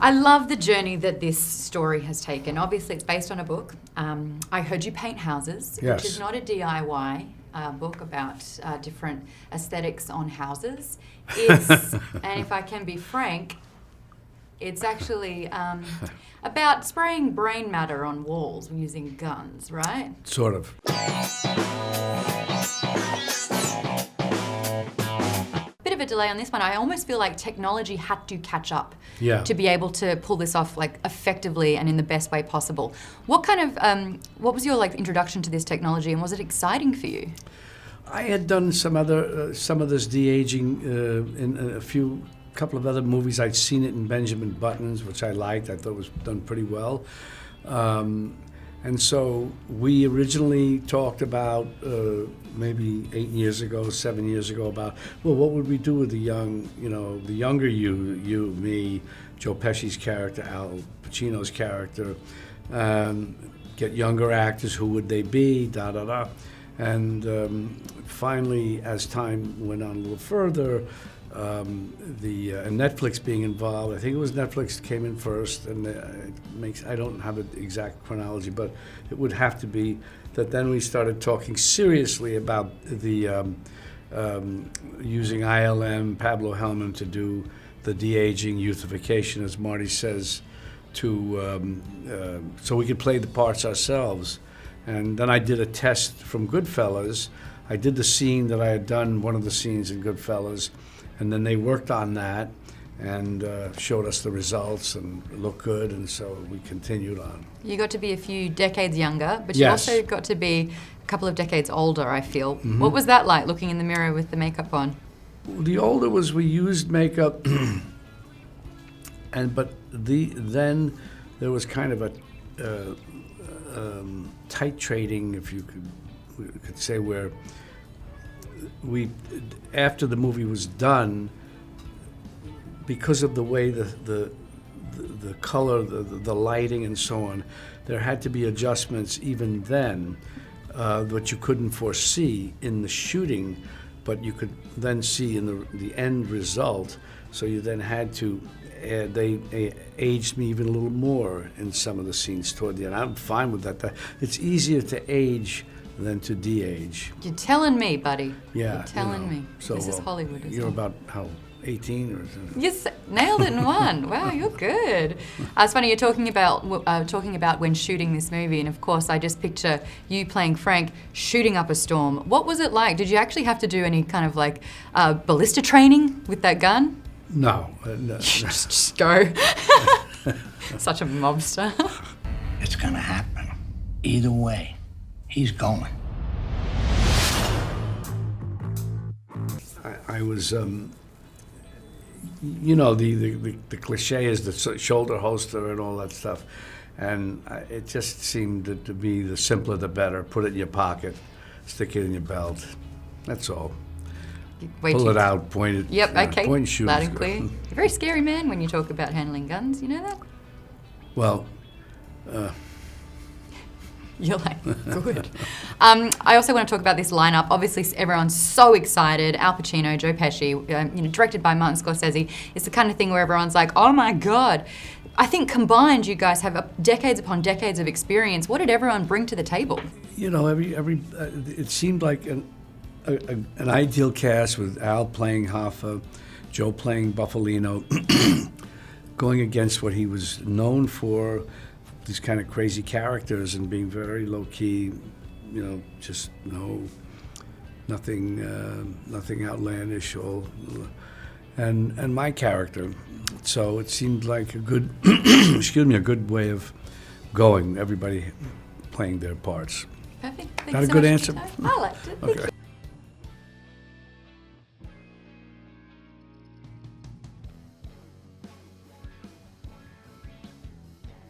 I love the journey that this story has taken. Obviously, it's based on a book. I heard you paint houses, Yes. which is not a DIY book about different aesthetics on houses. It's, and if I can be frank, it's actually about spraying brain matter on walls using guns, right? Sort of. Bit of a delay on this one. I almost feel like technology had to catch up Yeah. to be able to pull this off like effectively and in the best way possible. What kind of what was your like introduction to this technology, and was it exciting for you? I had done some of this de-aging in a couple of other movies. I'd seen it in Benjamin Button's, which I liked. I thought was done pretty well. And so we originally talked about maybe 7 years ago about, well, what would we do with the younger you, me, Joe Pesci's character, Al Pacino's character, get younger actors, who would they be, da-da-da. And finally, as time went on a little further, and Netflix being involved, I think it was Netflix came in first, and I don't have an exact chronology, but it would have to be that then we started talking seriously about the using ILM, Pablo Hellman to do the de-aging, youthification, as Marty says, so we could play the parts ourselves. And then I did a test from Goodfellas. I did the scene that I had done, one of the scenes in Goodfellas, and then they worked on that and showed us the results, and it looked good, and so we continued on. You got to be a few decades younger, but you Yes. also got to be a couple of decades older, I feel. Mm-hmm. What was that like, looking in the mirror with the makeup on? The older was we used makeup, but then there was kind of a titrating, if you could say, where we, after the movie was done, because of the way the color, the lighting, and so on, there had to be adjustments even then, that you couldn't foresee in the shooting, but you could then see in the end result. So you then had to. They aged me even a little more in some of the scenes toward the end. I'm fine with that. It's easier to age than to de-age. You're telling me, buddy. Yeah. You're telling me. So, this is Hollywood, isn't You're it? about, how, 18 or something? Yes, nailed it in one. Wow, you're good. It's funny, you're talking about when shooting this movie, and of course I just picture you playing Frank shooting up a storm. What was it like? Did you actually have to do any kind of like ballista training with that gun? No. Just go. Such a mobster. It's gonna happen. Either way, he's going. I was, the cliche is the shoulder holster and all that stuff, and it just seemed to be the simpler the better. Put it in your pocket, stick it in your belt. That's all. Pull it out, point it. Yep, okay. Point and shoot. Loud and clear. You're a very scary man when you talk about handling guns. You know that? Well, you're like, good. I also want to talk about this lineup. Obviously, everyone's so excited. Al Pacino, Joe Pesci, directed by Martin Scorsese. It's the kind of thing where everyone's like, oh my God. I think combined, you guys have decades upon decades of experience. What did everyone bring to the table? You know, it seemed like an ideal cast, with Al playing Hoffa, Joe playing Buffalino, going against what he was known for, these kind of crazy characters, and being very low key, just nothing outlandish, and my character. So it seemed like a good, a good way of going. Everybody playing their parts. Perfect. Thank Got you a so good much answer? for your time. I liked it. Thank you.